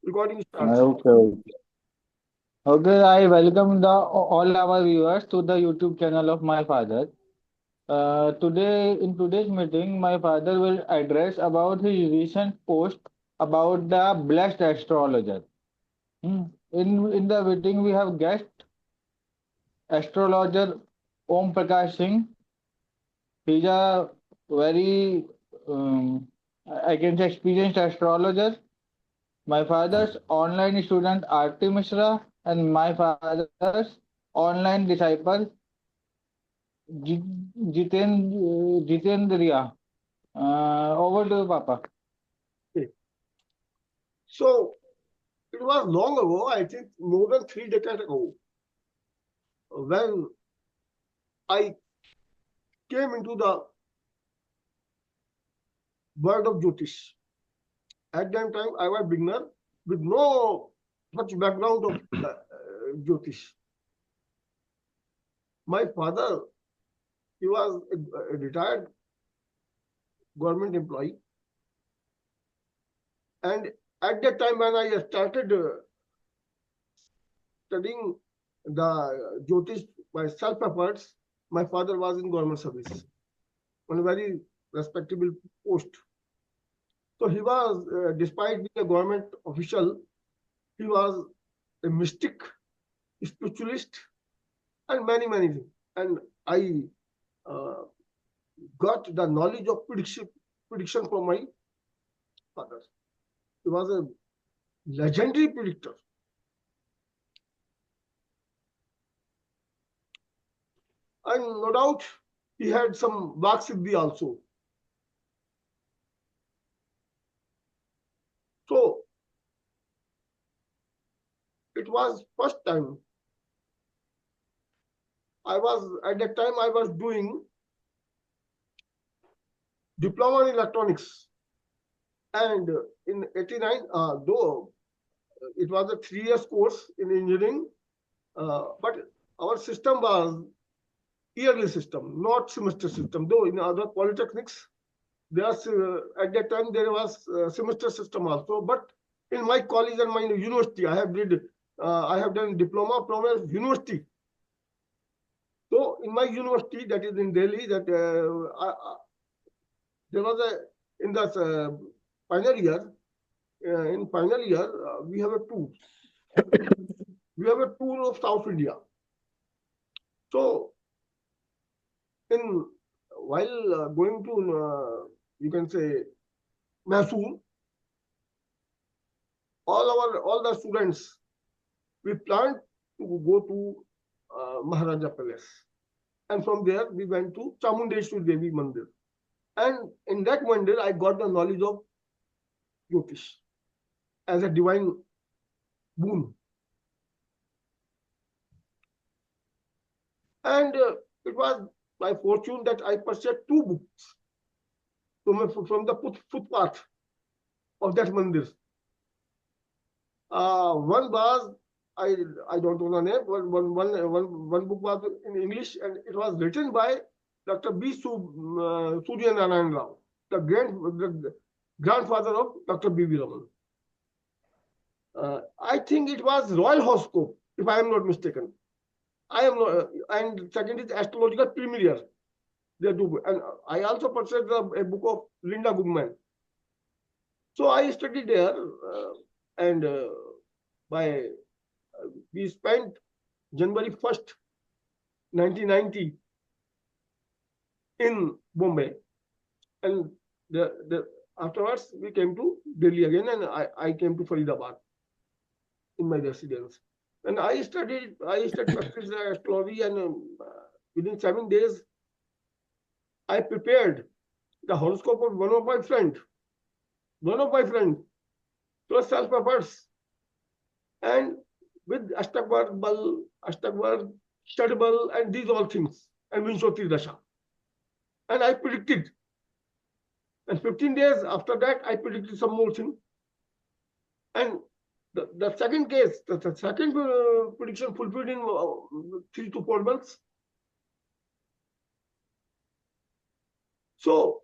Recording starts. Okay. Okay, I welcome all our viewers to the YouTube channel of my father. In today's meeting, my father will address about his recent post about the blessed astrologer. In the meeting, we have guest astrologer Om Prakash Singh. He's a very, I can say, experienced astrologer. My father's online student Arti Mishra and my father's online disciple Jitendriya. Over to you, Papa. Okay. So it was long ago, I think more than 3 decades ago, when I came into the world of Jyotish. At that time, I was beginner with no much background of Jyotish. My father, he was a retired government employee, and at that time when I started studying the Jyotish by self efforts, my father was in government service on a very respectable post. So he was, despite being a government official, he was a mystic, spiritualist, and many things. And I uh, got the knowledge of prediction from my father. He was a legendary predictor. And no doubt he had some Vaksiddhi also. So it was first time at that time I was doing diploma in electronics. And in 89, though it was a 3 years course in engineering, but our system was yearly system, not semester system. Though in other polytechnics, there's at that time there was semester system also. But in my college and my university, I have done diploma from a university. So in my university, that is in Delhi, that there was a in the final year. In final year, we have a tour. We have a tour of South India. So in while going to you can say Mysore, all the students we planned to go to Maharaja Palace, and from there we went to Chamundeshwari Devi Mandir, and in that mandir I got the knowledge of Jyotish as a divine boon, and it was my fortune that I purchased 2 books from the footpath of that mandir. One was I I don't know the name. One book was in English, and it was written by Dr. Surya Narayan Rao, the grandfather of Dr. B.V. Raman. I think it was Royal Horoscope, if I am not mistaken. I am not, and second is Astrological Premier. They do, and I also purchased a book of Linda Goodman. So I studied there, and by we spent January 1st, 1990 in Bombay, and afterwards we came to Delhi again, and I came to Faridabad in my residence. And practiced astrology, and within 7 days, I prepared the horoscope of one of my friend, plus self efforts, and with Ashtakvar, Shadbal, and these all things, and Vinshoti Dasha. And I predicted. And 15 days after that, I predicted some more thing. And the second case, the second prediction fulfilled in 3 to 4 months. So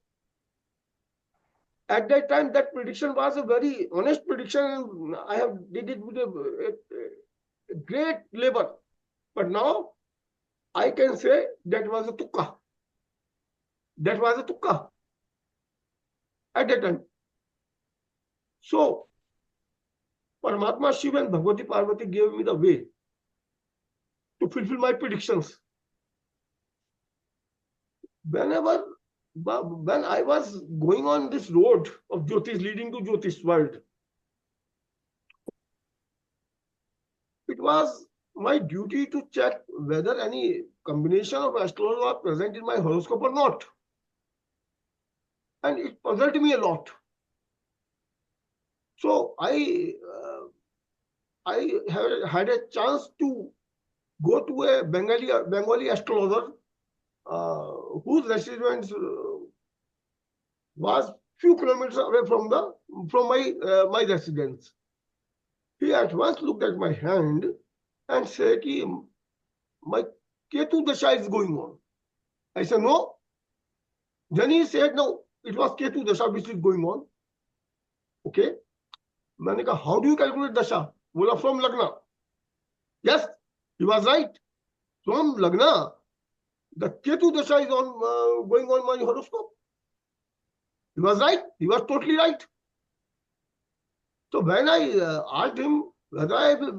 At that time, that prediction was a very honest prediction, and I have did it with a great labor. But now I can say that was a tukka. That was a tukka at that time. So Paramatma Shiva and Bhagavati Parvati gave me the way to fulfill my predictions. Whenever, when I was going on this road of Jyotish leading to Jyotish world, it was my duty to check whether any combination of astrology was present in my horoscope or not. And it puzzled me a lot. So I had a chance to go to a Bengali astrologer whose residence was few kilometers away from my residence. He at once looked at my hand and said, my Ketu Dasha is going on. I said, no. Then he said, no, it was Ketu Dasha which is going on. Okay. मैंने कहा, how do you calculate Dasha? बोला, from Lagna. Yes, he was right. From Lagna, the Ketu Dasha is going on my horoscope. He was right. He was totally right. So when I asked him whether I will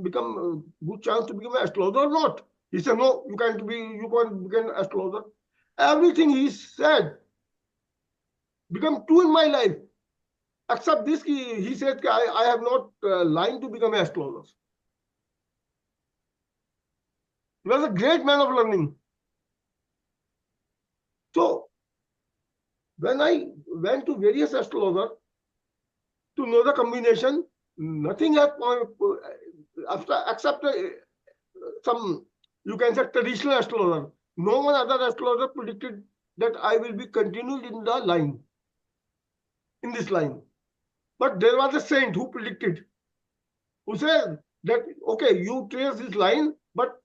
become a good chance to become an astrologer or not, he said, no, you can't become an astrologer. Everything he said became true in my life. Except this, he said, I have not line to become an astrologer. He was a great man of learning. So when I went to various astrologers to know the combination, nothing has after except some, you can say, traditional astrologer. No one other astrologer predicted that I will be continued in the line, in this line. But there was a saint who predicted, who said that, okay, you trace this line, but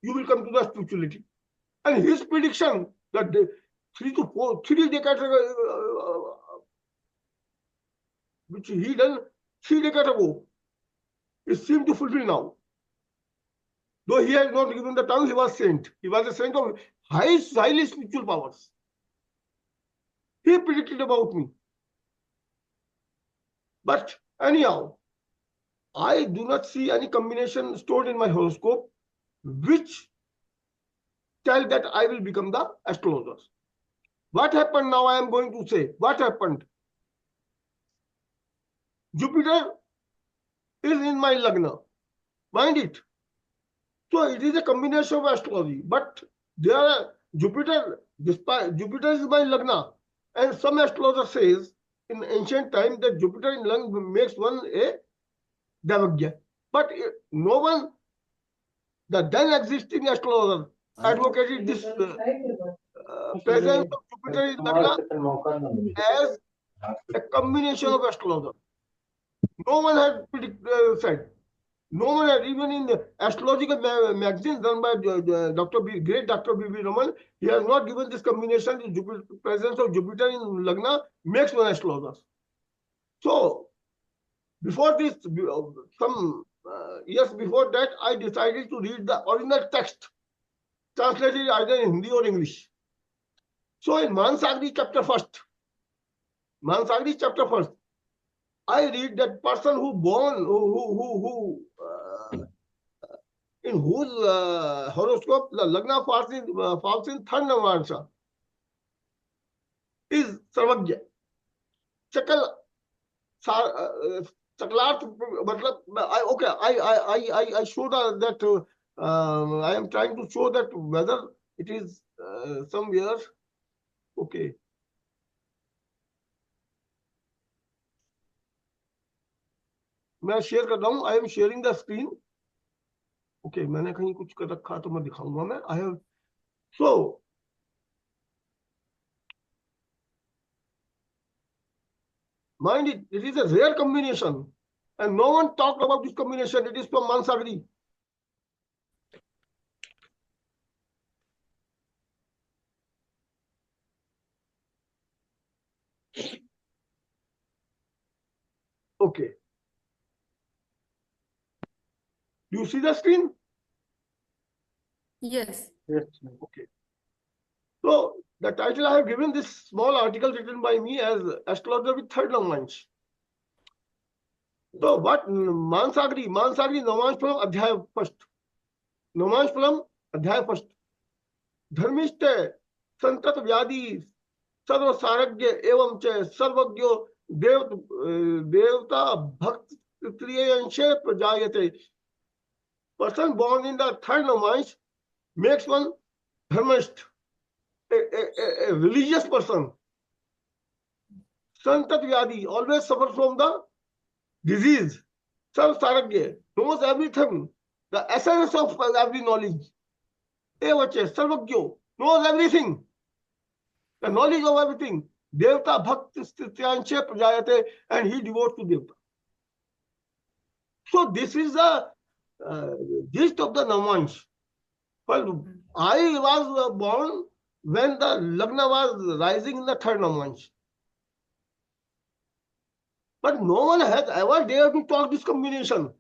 you will come to the spirituality. And his prediction that 3 decades which he done 3 decades ago, it seemed to fulfill now. Though he has not given the tongue, he was saint. He was a saint of highly spiritual powers. He predicted about me. But anyhow, I do not see any combination stored in my horoscope which tell that I will become the astrologer. What happened now? I am going to say what happened. Jupiter is in my Lagna. Mind it. So it is a combination of astrology. But there are Jupiter is my Lagna. And some astrologer says in ancient time that Jupiter in Lagna makes one a Devagya. But no one, the then existing astrologer, advocated this presence of Jupiter in Lagna as a combination of astrologer. No one had said. No one had, even in the astrological magazines done by great Dr. B.B. Raman, he has not given this combination, the presence of Jupiter in Lagna makes one astrologer. So, before this, some years before that, I decided to read the original text, translated either in Hindi or English. So, in Mansagri chapter 1st, I read that person who born, in whose horoscope the Lagna falls in third Navansh is Sarvagya. Chaklarth, I show that I am trying to show that whether it is somewhere. Okay. मैं share कर रहा हूं. I am sharing the screen. Okay, मैंने कहीं कुछ कर रखा तो मैं दिखाऊंगा. मैं I have so mind it is a rare combination and no one talked about this combination. It is from Mansagri. Okay. You see the screen? Yes. Yes. Okay. So the title I have given this small article written by me as Astrologer with third Navansh. So what Mansagri Navansh from Adhyay first. Navansh from Adhyay first. धर्मिष्ठ संतत व्याधि सर्व सारज्ञ एवं च सर्वज्ञो देवता भक्त त्रियंशे प्रजायते. Person born in the third Navansh makes one dharmist, a religious person. Santat Vyadi always suffers from the disease. Sarv Saragya knows everything, the essence of every knowledge. Evache Sarvagyo knows everything, the knowledge of everything. Devta Bhakt Stityanshe Prajayate, and he devotes to Devta. So this is the gist of the Navansh. Well, I was born when the Lagna was rising in the third Navansh. But no one has ever dared to talk this combination.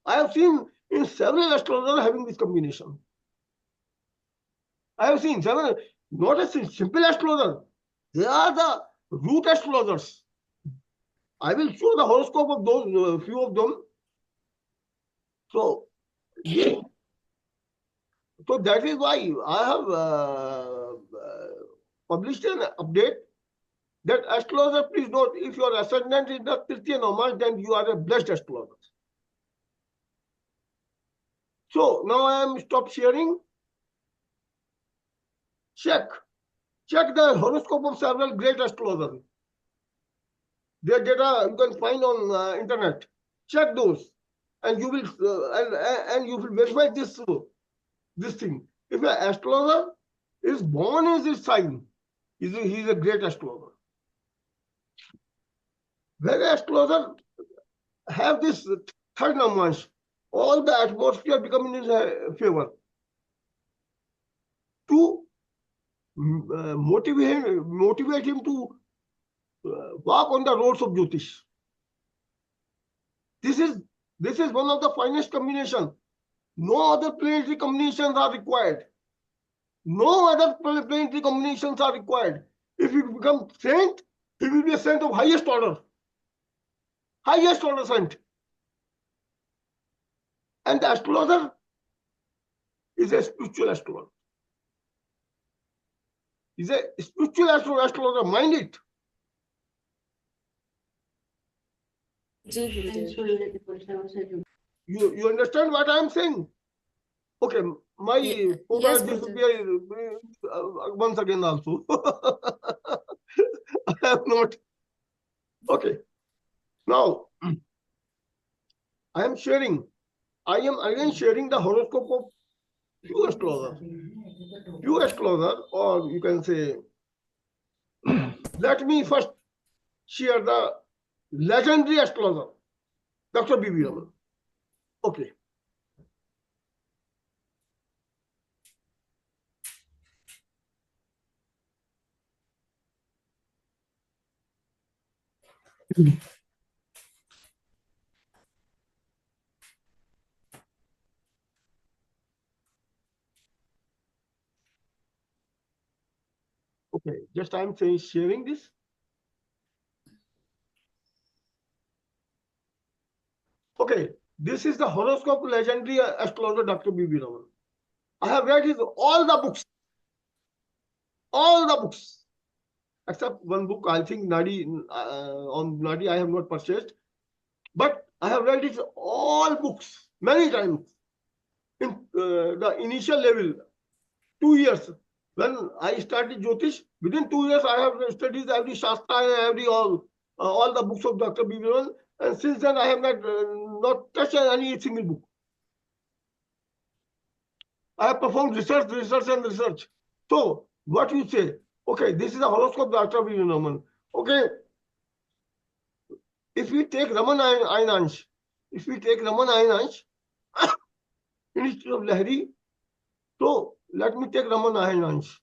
I have seen in several astrologers having this combination. I have seen several, not a simple astrologer. They are the root astrologers. I will show the horoscope of those few of them. So, yeah, so that is why I have published an update that astrologer, please note, if your ascendant is the Tritiya Navansh, then you are a blessed astrologer. So now I am stop sharing. Check the horoscope of several great astrologers. Their data you can find on internet. Check those, and you will and you will verify this thing. If an astrologer is born in this sign, he is a great astrologer. When astrologer have this third Navansh, all the atmosphere become in his favor. To motivate him to walk on the roads of Jyotish. This is one of the finest combination. No other planetary combinations are required. No other planetary combinations are required. If he become saint, he will be a saint of highest order. Highest order saint. And the astrologer is a spiritual astrologer. He's a spiritual astrologer. Mind it. You understand what I am saying? Okay, my Yes, photo Guruji. disappear once again also. I have not. Okay. Now, I am again sharing the horoscope of few astrologer. Few astrologer, or you can say, let me first share the legendary astrologer, Dr. B.B. Raman. Okay. Okay, just I'm saying sharing this. Okay, this is the horoscope legendary astrologer Dr. B.B. Raman. I have read his all the books, except one book. I think Nadi on Nadi I have not purchased, but I have read his all books many times. In the initial level, 2 years. When I started Jyotish, within 2 years I have studied every Shastra and every all the books of Dr. B. Raman, and since then I have not touched any single book. I have performed research. So what you say? Okay, this is a horoscope Dr. B. Raman. Okay, if we take Raman Ainansh, instead of Lahiri, so let me take Raman Ainansh.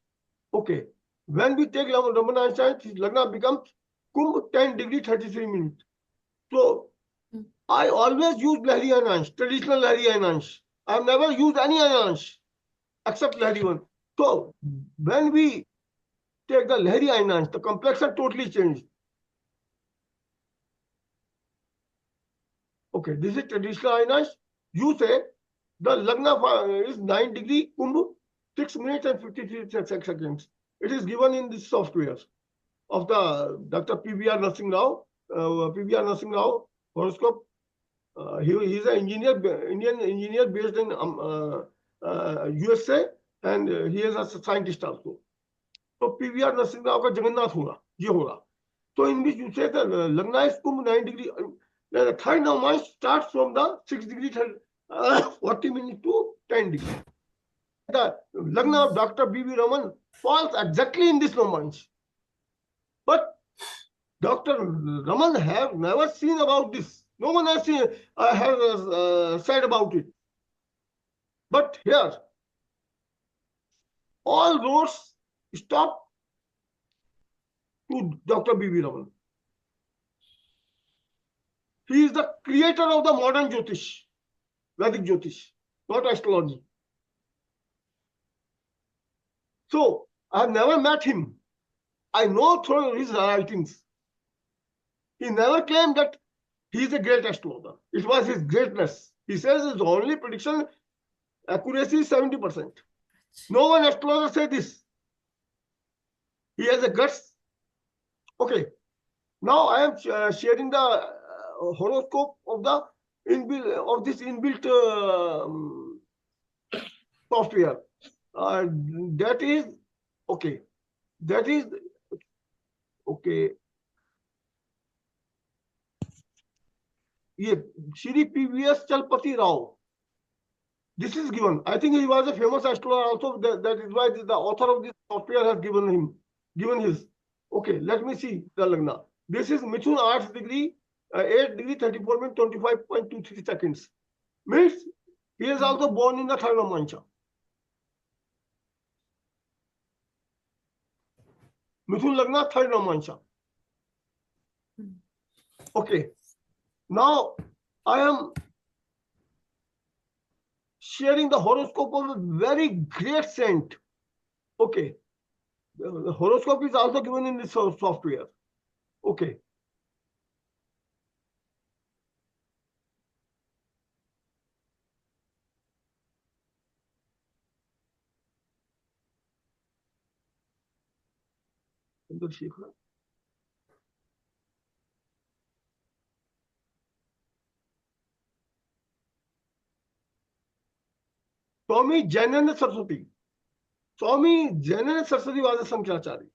Okay, when we take Raman Ainansh, his Lagna becomes Kumbh 10 degree 33 minutes. So I always use Lahiri Anansh, traditional Lahiri Anansh. I've never used any Anansh except Lahiri one. So when we take the Lahiri Anansh, the complexion totally changed. Okay, this is traditional Anansh. You say the Lagna is 9 degree Kumbh, 6 minutes and 53 seconds. It is given in this software of the Dr. PBR Nursing Rao, PBR Nursing Rao horoscope. He is an engineer, Indian engineer based in USA, and he is a scientist also. So PVR Nursing Rao का जगन्नाथ होगा, ये होगा. So in which you say that Lagna is Kumbh 9 degree. The third Navansh starts from the 6 degree 40 minutes to 10 degree. The Lagna of Dr. B.V. Raman falls exactly in this Navansh. But Dr. Raman have never seen about this. No one has seen, said about it. But here, all roads stop to Dr. B.V. Raman. He is the creator of the modern Jyotish, Vedic Jyotish, not astrology. So I have never met him. I know through his writings. He never claimed that he is a great astrologer. It was his greatness. He says his only prediction accuracy is 70%. No one astrologer said this. He has a guts. Okay. Now I am sharing the horoscope of the inbuilt software. That is okay. That is okay. ये Shri PVS Chalpati Rao. This is given. I think he was a famous astrologer also. That is why the author of this software has given his. Okay, let me see the Lagna. This is Mithun Arts degree, 8 degree 34 minutes 25.23 seconds. Means he is also born in the third of Mancha. Mithun Lagna, third of Mancha. Okay. Now I am sharing the horoscope of a very great saint. Okay. The horoscope is also given in this software. Okay. Swami Jainana Saraswati. Swami Jainana Saraswati was a Sankaracharya.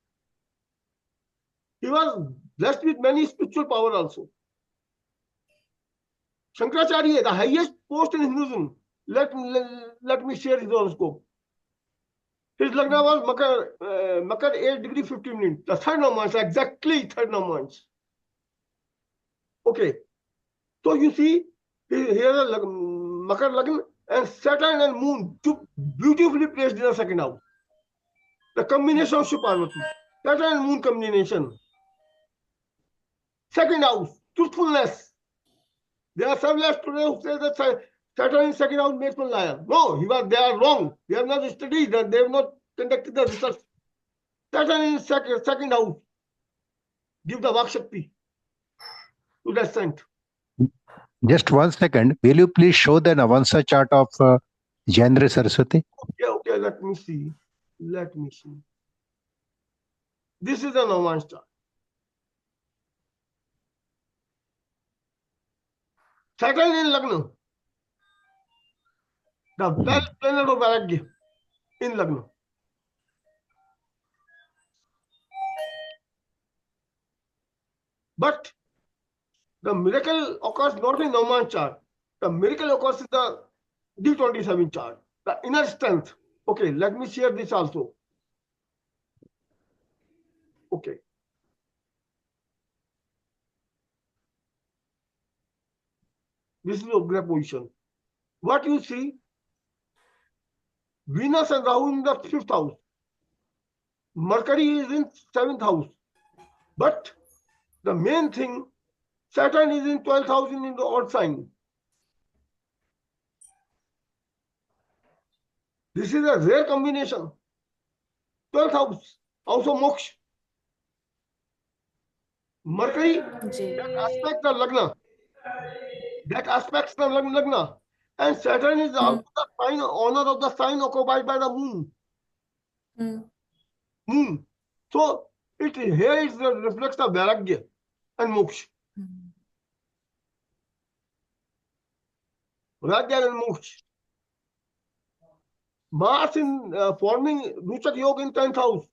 He was blessed with many spiritual power also. Shankaracharya, the highest post in Hinduism. Let me share his horoscope. His Lagna was Makar 8 degree 15 minutes. The third of months, exactly third of months. Okay. So you see, here is Makar Lagna and Saturn and Moon beautifully placed in the second house. The combination of Shiv-Parvati. Saturn and Moon combination. Second house, truthfulness. There are some left today who say that Saturn in second house makes one liar. No, they are wrong. They have not studied, they have not conducted the research. Saturn in second house. Give the Vak Shakti to that saint. Just 1 second. Will you please show the Navansh chart of Jitendriya Saraswati? Okay, let me see. This is the Navansh chart. Saturn in Lagna. The best planet of Arti in Lagna. But the miracle occurs not in Navansh chart. The miracle occurs in the D27 chart. The inner strength. Okay, let me share this also. Okay. This is the great position. What you see, Venus and Rahu in the 5th house. Mercury is in 7th house. But the main thing, Saturn is in 12th house in the odd sign. This is a rare combination. 12th house, house of moksha. Mercury, ji that aspect of Lagna, Lagna. And Saturn is also the sign, honor of the sign occupied by the moon. Moon. So here it reflects the Vairagya and moksha. Vairagya and moksha. Mars in forming Ruchak Yoga in 10th house.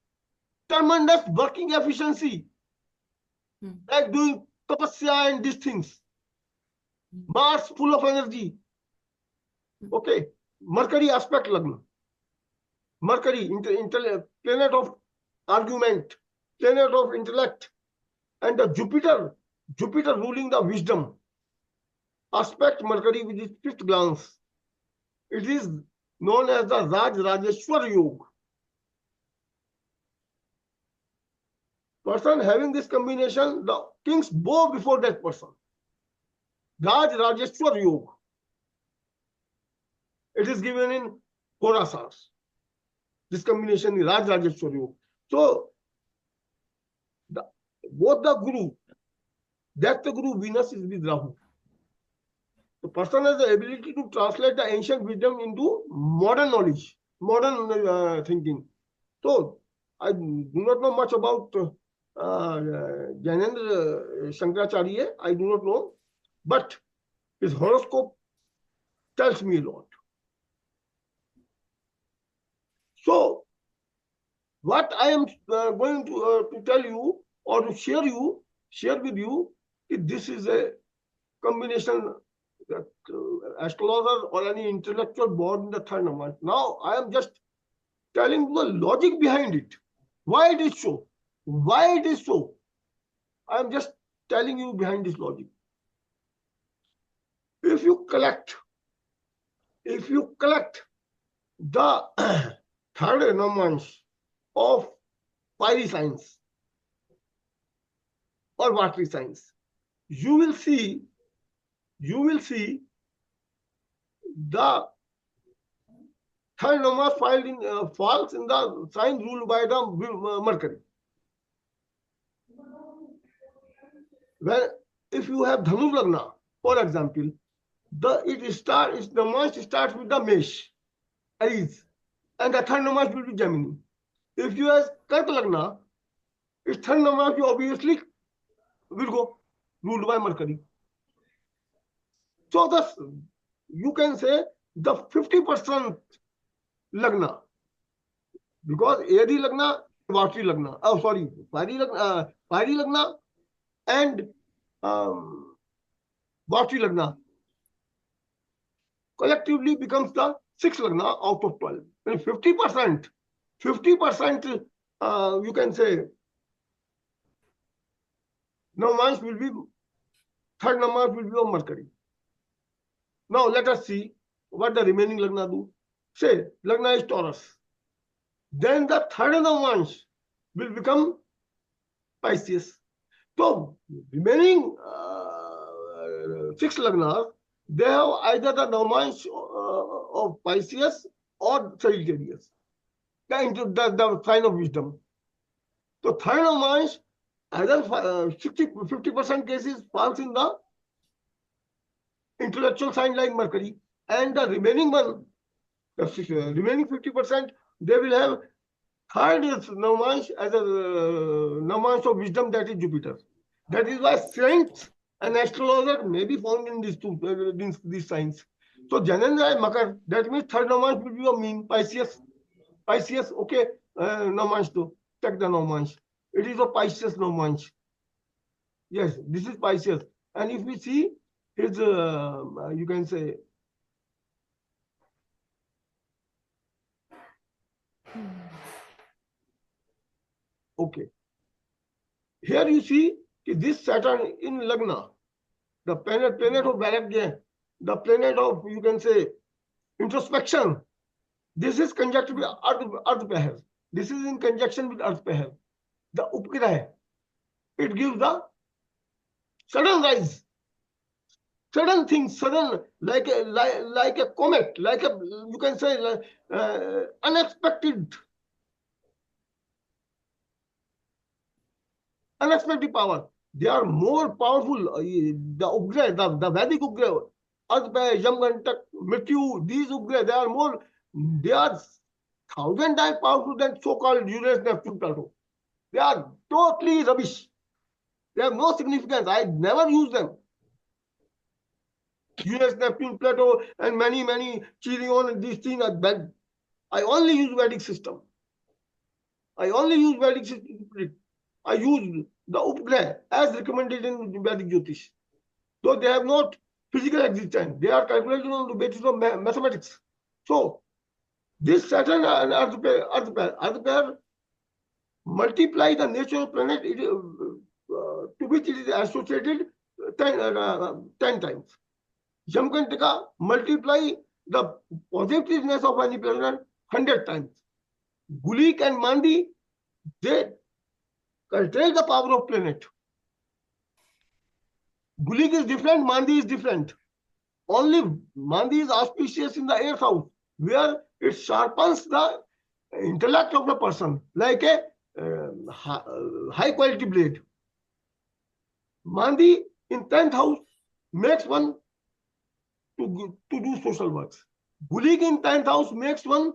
Tremendous working efficiency, like doing tapasya and these things. Mars full of energy. Okay. Mercury aspect Lagna. Mercury, planet of argument, planet of intellect, and the Jupiter ruling the wisdom. Aspect Mercury with its fifth glance. It is known as the Rajeshwar Yoga. Person having this combination, the kings bow before that person. Rajeshwar Yoga. It is given in Horasas. This combination is Rajeshwar Yoga. So, both the Guru, that's the Guru, Venus is with Rahu. The person has the ability to translate the ancient wisdom into modern knowledge, modern thinking. So, I do not know much about Jnanendra Shankaracharya. I do not know. But his horoscope tells me a lot. So, what I am going to tell you or to share with you, this is a combination that astrologer or any intellectual born in the third Navansh. Now, I am just telling the logic behind it. Why it is so? Why it is so? I am just telling you behind this logic. If you collect the third Navansh of fiery signs or watery signs, you will see the third Navansh falls in the sign ruled by the Mercury. Well, if you have Dhanu Lagna, for example, its Navansh starts with the Mesh, Aries, and the third Navansh will be Gemini. If you have Karka Lagna, its third Navansh obviously Virgo, ruled by Mercury. So thus, you can say the 50% Lagna, because Airy Lagna, watery Lagna, fiery Lagna and watery Lagna collectively becomes the 6 Lagna out of 12. And 50%, you can say, Navansh will be, third Navansh will be of Mercury. Now let us see what the remaining Lagna do. Say, Lagna is Taurus. Then the third Navansh will become Pisces. So, remaining 6 Lagnas, they have either the Navansh of Pisces or Sagittarius, the sign of wisdom. So, third Navansh, either 50% cases falls in the intellectual sign like Mercury, and the remaining one, the remaining 50%, they will have third is Navansh as a Navansh of wisdom, that is Jupiter. That is why saints and astrologer may be found in these signs. So Jnanendra and Makar, that means third Navansh will be a mean Pisces. Okay, Navansh though. Check the Navansh. It is a Pisces Navansh. Yes, this is Pisces. And if we see his, you can say, okay. Here you see this Saturn in Lagna, the planet of Vairagya, the planet of, you can say, introspection. This is conjunct with Earth Pahar. This is in conjunction with Earth Pahar. The Upgraha. It gives the sudden rise, sudden things, sudden like a comet, like a you can say unexpected power. They are more powerful. The Upgrade, the Vedic Upgrade, Adbay, Yamgantak, Mrityu, these Upgrade, they are thousand times powerful than so-called Uranus, Neptune, Pluto. They are totally rubbish. They have no significance. I never use them. Uranus, Neptune, Pluto, and many cheating on these things are bad. I only use Vedic system. I only use Vedic system to predict. I use the Upgrade as recommended in Vedic Jyotish. Though they have not physical existence, they are calculated on the basis of mathematics. So this Saturn and Earth pair multiply the nature of planet to which it is associated 10 times. Yamkantika multiply the positiveness of any planet 100 times. Gulik and Mandi, they curtail the power of planet. Gulik is different, Mandi is different. Only Mandi is auspicious in the 8th house, where it sharpens the intellect of the person, like a high quality blade. Mandi in 10th house makes one to do social works. Gulik in 10th house makes one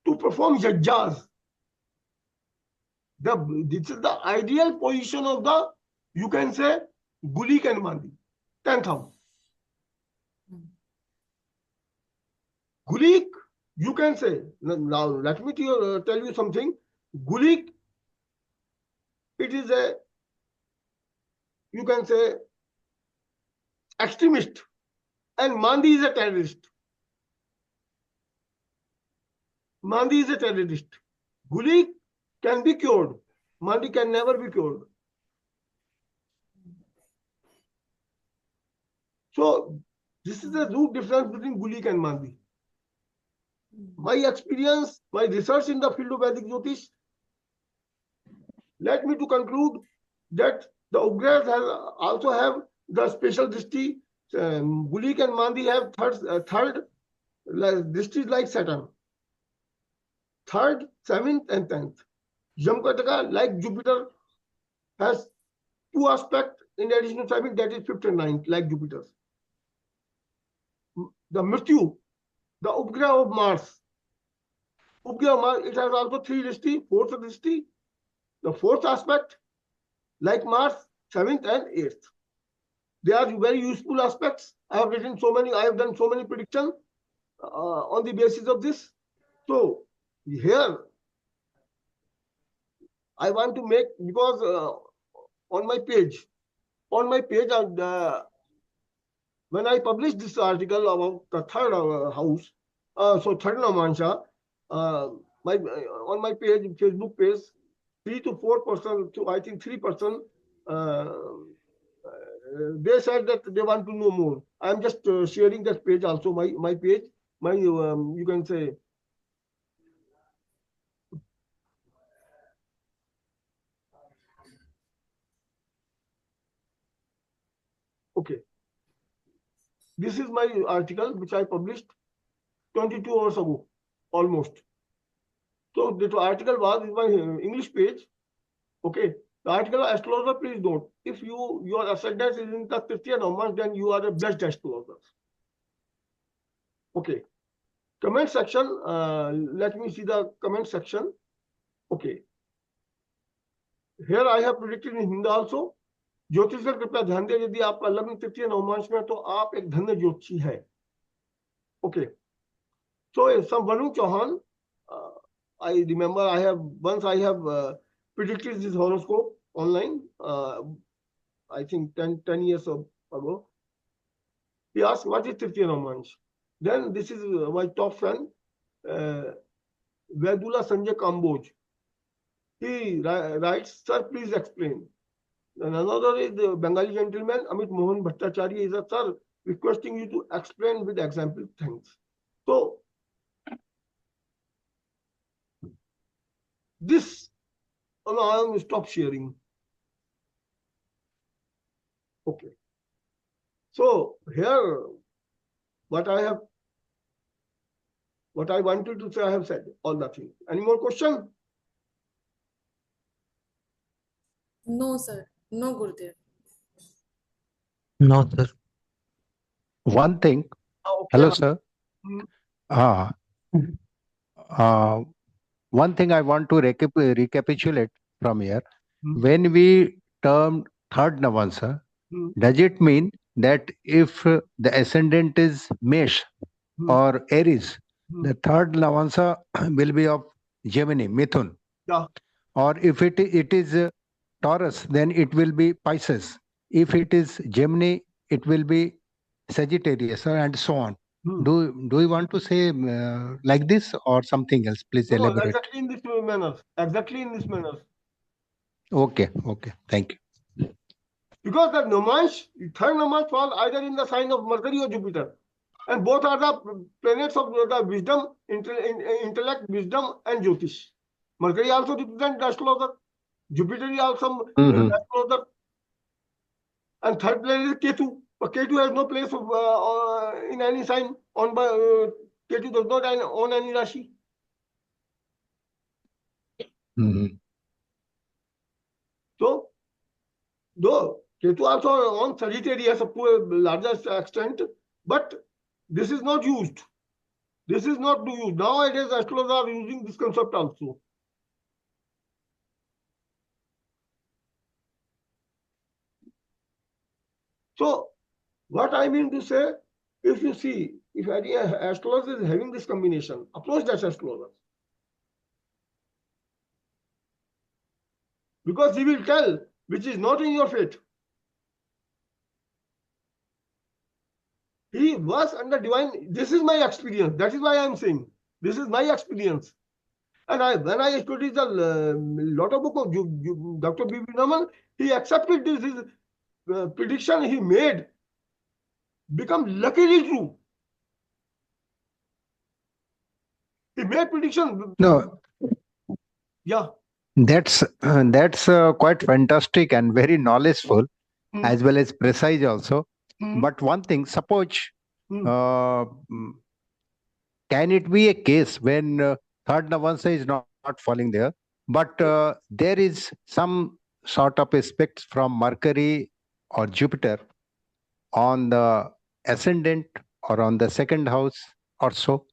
to perform yajjas. This is the ideal position of the, you can say, Gulik and Mandi, 10th house. Gulik, you can say, now let me tell you something. Gulik, it is a, you can say, extremist, and Mandi is a terrorist. Mandi is a terrorist. Gulik can be cured. Mandi can never be cured. So this is the root difference between Gulik and Mandi. My experience, my research in the field of Vedic Jyotish led me to conclude that the Ugras also have the special drishti. Gulik and Mandi have third drishtis like Saturn. 3rd, 7th, and 10th. Yamkataka, like Jupiter, has 2 aspects in addition to 7th, that is 5th and 9th, like Jupiter's. The Mrityu, the Upgrah of Mars. Upgrah of Mars, it has also 3 drishti, 4th drishti. The 4th aspect, like Mars, 7th and 8th. They are very useful aspects. I have done so many predictions on the basis of this. So here I want to make, because on my page, when I published this article about the 3rd house, third Navansha, on my page, Facebook page, 3 to 4%, to I think 3%, they said that they want to know more. I'm just sharing that page also, my page, you can say, okay. This is my article which I published 22 hours ago, almost. So the article was in my English page. Okay. The article astrologer, please note, if your ascendant is in the Tritiya Navansh, then you are a blessed astrologer. Okay. Comment section. Let me see the comment section. Okay. Here I have predicted in Hindi also. ज्योतिषगढ़ कृपया ध्यान दें, यदि आपका लग्न तृतीय नवमांश में, तो आप एक धन्य ज्योतिषी है. Okay. So some Vanu Chauhan, I remember I have predicted this horoscope online. I think 10 years ago. He asked, what is Tritiya Navamansh? Then this is my top fan, Vedula Sanjay Kamboj. He writes, sir, please explain. And another is the Bengali gentleman, Amit Mohan Bhattacharya, is a sir, requesting you to explain with example. Thanks. So this, I will stop sharing. Okay. So here, what I wanted to say, I have said all the things. Any more question? No, sir. No, Gurudev. No, sir. One thing, Okay. hello, sir. Hmm. Uh, uh, One thing I want to recapitulate from here. Hmm. When we term third Navansa, Hmm. does it mean that if the ascendant is Mesh Hmm. or Aries, Hmm. the third Navansa will be of Gemini, Mithun? Yeah. Or if it is Taurus, then it will be Pisces. If it is Gemini, it will be Sagittarius, and so on. Hmm. Do you want to say like this or something else? Please No, elaborate. exactly in this manner. Exactly in this manner. Okay, thank you. Because the Navansh, third Navansh fall either in the sign of Mercury or Jupiter. And both are the planets of the wisdom, intellect, wisdom, and Jyotish. Mercury also represents the astrologer. Jupiter is also Mhm. astrologer. And third planet is Ketu. But Ketu has no place in any sign. Ketu does not own any Rashi. Mhm. So, though Ketu also on Sagittarius up to a larger extent, but this is not used. This is not used. Nowadays, astrologers are using this concept also. So, what I mean to say, if you see, if any astrologer is having this combination, approach that astrologer. Because he will tell which is not in your fate. He was under divine. This is my experience. That is why I am saying this is my experience. And when I studied the lot of book of Dr. B. B. Raman, he accepted this his, prediction he made become luckily true. He made prediction. No, Yeah. that's quite fantastic and very knowledgeful, Hmm. as well as precise also. Hmm. But one thing, suppose Hmm. mm, can it be a case when third Navansa is not falling there, but there is some sort of aspects from Mercury or Jupiter on the ascendant or on the second house or so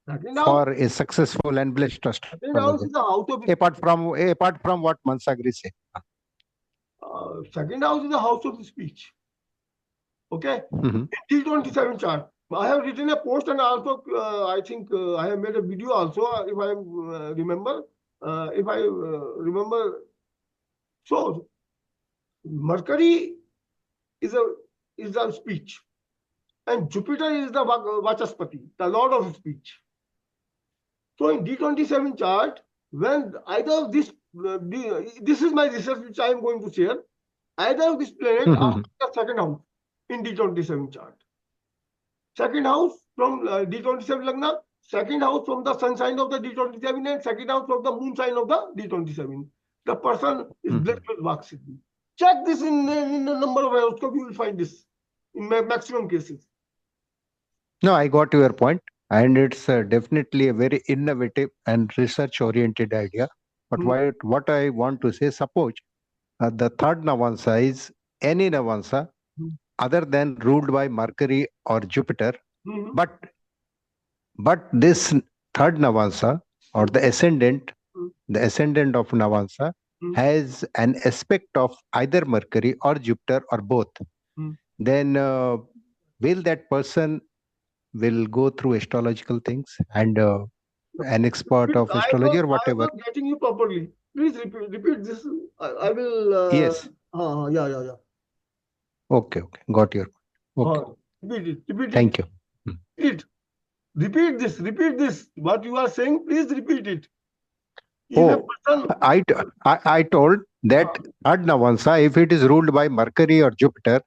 Second house, for a successful and blessed second house astrologer? is the house of Apart from what Mansagri say. second house is the house of speech. Okay. Mhm. T27 chart. I have written a post and also I think I have made a video also if I remember. If I remember, so Mercury is a speech, and Jupiter is the Vachaspati, the Lord of speech. So in D27 chart, when either of this is my research which I am going to share. Either of these planets are Mhm. the second house in D27 chart. Second house from D27 Lagna, second house from the sun sign of the D27, and second house from the moon sign of the D27. The person is blessed with Vaksiddhi. Check this in a number of horoscopes, you will find this in maximum cases. No, I got your point, and it's definitely a very innovative and research-oriented idea. But Hmm. what I want to say, suppose the third Navansa is any Navansa Hmm. other than ruled by Mercury or Jupiter, Mhm. but this third Navansa or Hmm. the ascendant of Navansa Hmm. has an aspect of either Mercury or Jupiter or both. Hmm. Then will that person will go through astrological things and an expert of astrology or I whatever? was getting you properly. Please repeat this. I will. Yes. Yeah. Okay. Got your point. Okay. Repeat it. Repeat it. Thank you. Hmm. Repeat. Repeat this. Repeat this. What you are saying, please repeat it. If a Oh, person, I told that third Navansa, if it is ruled by Mercury or Jupiter,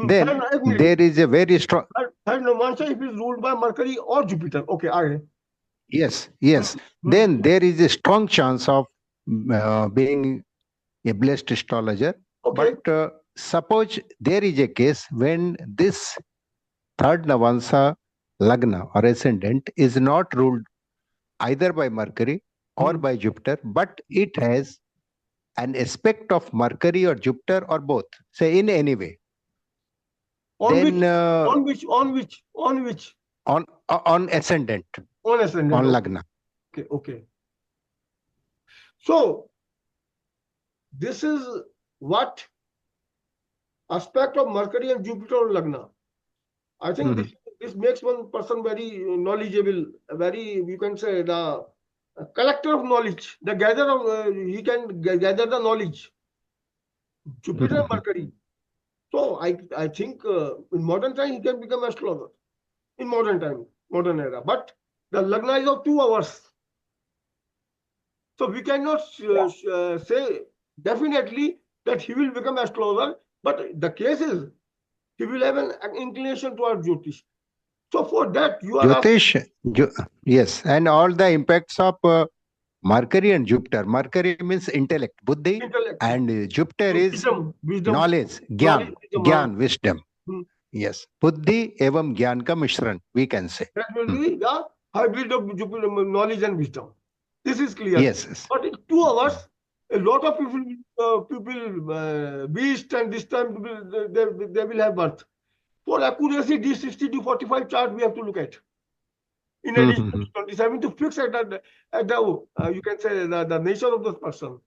then third, एक there minute. is a very strong. Third Navansa, if is ruled by Mercury or Jupiter. Okay, आगे. Yes. Hmm. Then there is a strong chance of being a blessed astrologer. Okay. But suppose there is a case when this third Navansa Lagna or ascendant is not ruled either by Mercury or Hmm. by Jupiter, but it has an aspect of Mercury or Jupiter or both, say in any way, On which, then on which, on ascendant, on ascendant. on Okay, Lagna. okay. So this is what aspect of Mercury and Jupiter on Lagna. I think Mhm. this makes one person very knowledgeable, very, you can say, the collector of knowledge, the gather of, he can gather the knowledge, Jupiter and Mercury. So I think in modern time he can become astrologer, in modern time, modern era. But the Lagna is of 2 hours. So we cannot say definitely that he will become astrologer, but the case is he will have an inclination toward Jyotish. So for that, you are asking Jyotish, yes, and all the impacts of Mercury and Jupiter. Mercury means intellect, buddhi, intellect, and Jupiter is wisdom, knowledge, knowledge, gyan, wisdom. gyan, wisdom. Hmm. Yes, buddhi evam gyan ka mishran, we can say. That will Hmm. be the hybrid of Jupiter, knowledge and wisdom. This is clear. Yes, yes. But in 2 hours, a lot of people, beast and this time they will have birth. For accuracy, this 60 to 45 chart we have to look at. In addition to 27 to fix at the you can say the nature of the person.